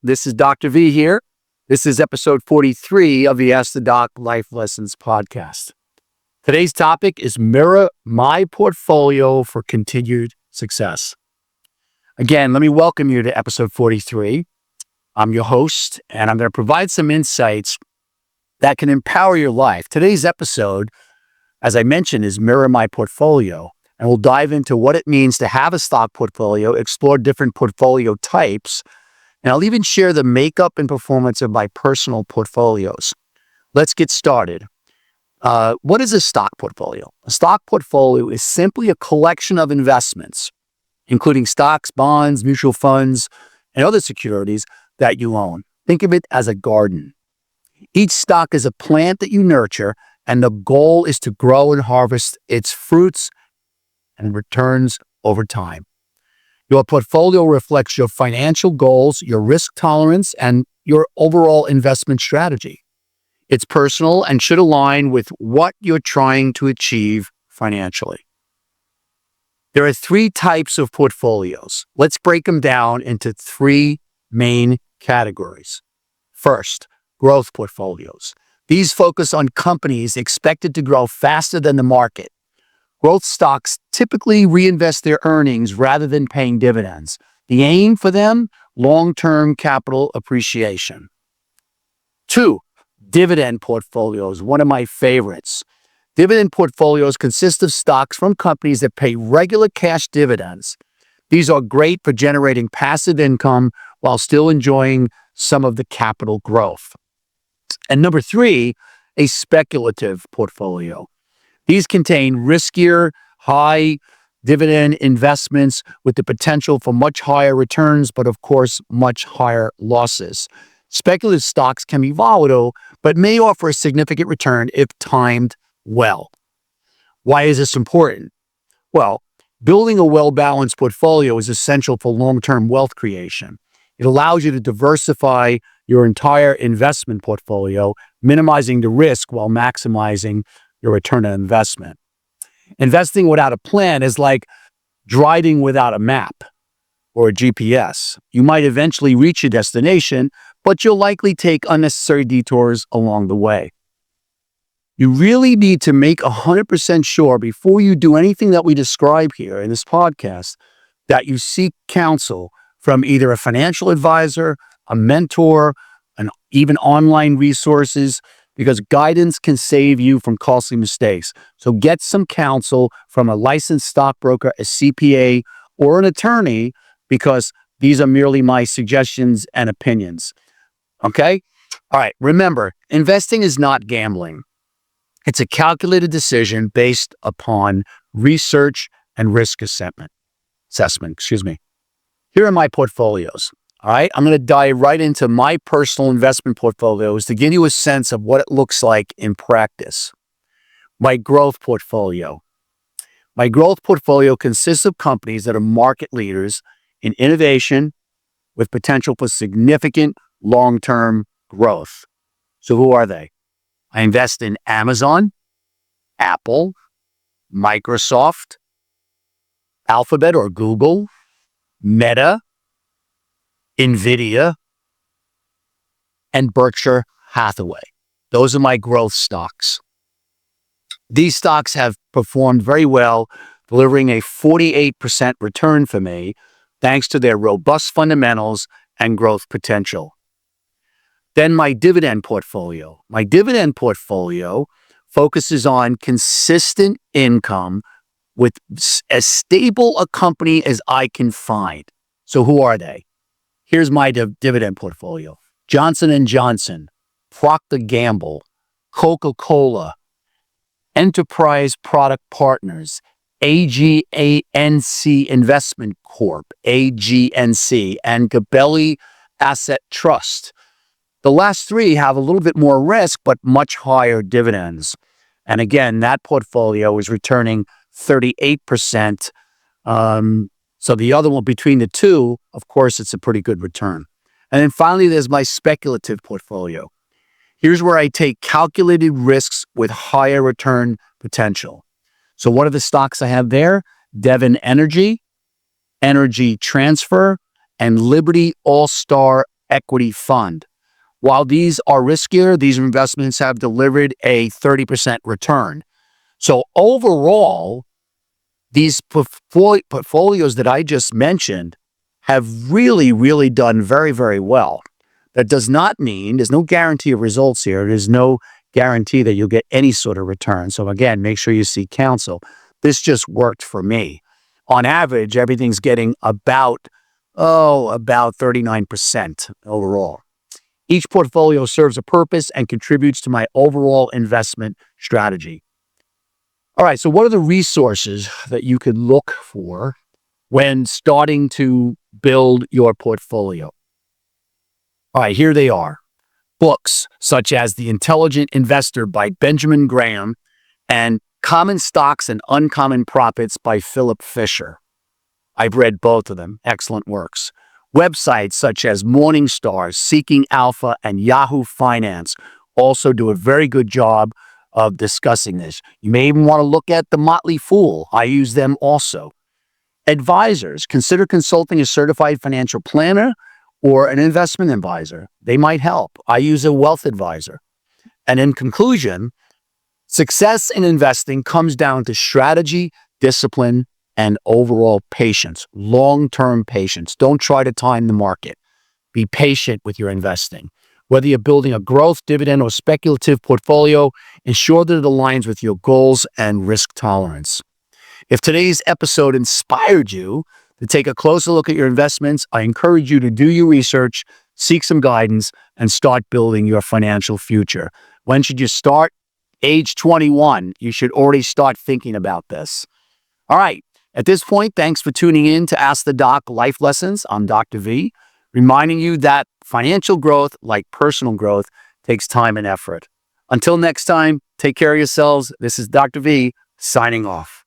This is Dr. V here. This is episode 43 of the Ask the Doc Life Lessons podcast. Today's topic is mirror my portfolio for continued success. Again, let me welcome you to episode 43. I'm your host, and I'm going to provide some insights that can empower your life. Today's episode, as I mentioned, is mirror my portfolio. And we'll dive into what it means to have a stock portfolio, explore different portfolio types, and I'll even share the makeup and performance of my personal portfolios. Let's get started. What is a stock portfolio? A stock portfolio is simply a collection of investments, including stocks, bonds, mutual funds, and other securities that you own. Think of it as a garden. Each stock is a plant that you nurture, and the goal is to grow and harvest its fruits and returns over time. Your portfolio reflects your financial goals, your risk tolerance, and your overall investment strategy. It's personal and should align with what you're trying to achieve financially. There are three types of portfolios. Let's break them down into three main categories. First, growth portfolios. These focus on companies expected to grow faster than the market. Growth stocks typically reinvest their earnings rather than paying dividends. The aim for them, long-term capital appreciation. 2, dividend portfolios, one of my favorites. Dividend portfolios consist of stocks from companies that pay regular cash dividends. These are great for generating passive income while still enjoying some of the capital growth. And number 3, a speculative portfolio. These contain riskier, high dividend investments with the potential for much higher returns, but of course, much higher losses. Speculative stocks can be volatile, but may offer a significant return if timed well. Why is this important? Well, building a well-balanced portfolio is essential for long-term wealth creation. It allows you to diversify your entire investment portfolio, minimizing the risk while maximizing your return on investment. Investing without a plan is like driving without a map or a GPS. You might eventually reach your destination, but you'll likely take unnecessary detours along the way. You really need to make 100% sure before you do anything that we describe here in this podcast that you seek counsel from either a financial advisor, a mentor, and even online resources, because guidance can save you from costly mistakes. So get some counsel from a licensed stockbroker, a CPA, or an attorney, because these are merely my suggestions and opinions. Okay? All right. Remember, investing is not gambling. It's a calculated decision based upon research and risk assessment. Here are my portfolios. All right, I'm going to dive right into my personal investment portfolios to give you a sense of what it looks like in practice. My growth portfolio. My growth portfolio consists of companies that are market leaders in innovation with potential for significant long-term growth. So who are they? I invest in Amazon, Apple, Microsoft, Alphabet or Google, Meta, NVIDIA, and Berkshire Hathaway. Those are my growth stocks. These stocks have performed very well, delivering a 48% return for me, thanks to their robust fundamentals and growth potential. Then my dividend portfolio. My dividend portfolio focuses on consistent income with as stable a company as I can find. So who are they? Here's my dividend portfolio. Johnson & Johnson, Procter & Gamble, Coca-Cola, Enterprise Product Partners, AGANC Investment Corp, AGNC, and Gabelli Asset Trust. The last three have a little bit more risk, but much higher dividends. And again, that portfolio is returning 38%. So the other one, between the two, of course, it's a pretty good return. And then finally, there's my speculative portfolio. Here's where I take calculated risks with higher return potential. So what are the stocks I have there? Devon Energy, Energy Transfer, and Liberty All-Star equity fund. While these are riskier, these investments have delivered a 30% return. So overall, these portfolios that I just mentioned have really, really done very, very well. That does not mean there's no guarantee of results here. There's no guarantee that you'll get any sort of return. So again, make sure you seek counsel. This just worked for me. On average, everything's getting about 39% overall. Each portfolio serves a purpose and contributes to my overall investment strategy. All right, so what are the resources that you could look for when starting to build your portfolio? All right, here they are. Books such as The Intelligent Investor by Benjamin Graham and Common Stocks and Uncommon Profits by Philip Fisher. I've read both of them. Excellent works. Websites such as Morningstar, Seeking Alpha, and Yahoo Finance also do a very good job of discussing this. You may even want to look at The Motley Fool. I use them also. Advisors, consider consulting a certified financial planner or an investment advisor. They might help. I use a wealth advisor. And in conclusion, success in investing comes down to strategy, discipline, and overall patience, long-term patience. Don't try to time the market. Be patient with your investing. Whether you're building a growth, dividend, or speculative portfolio, ensure that it aligns with your goals and risk tolerance. If today's episode inspired you to take a closer look at your investments, I encourage you to do your research, seek some guidance, and start building your financial future. When should you start? Age 21. You should already start thinking about this. All right. At this point, thanks for tuning in to Ask the Doc Life Lessons. I'm Dr. V, reminding you that financial growth, like personal growth, takes time and effort. Until next time, take care of yourselves. This is Dr. V signing off.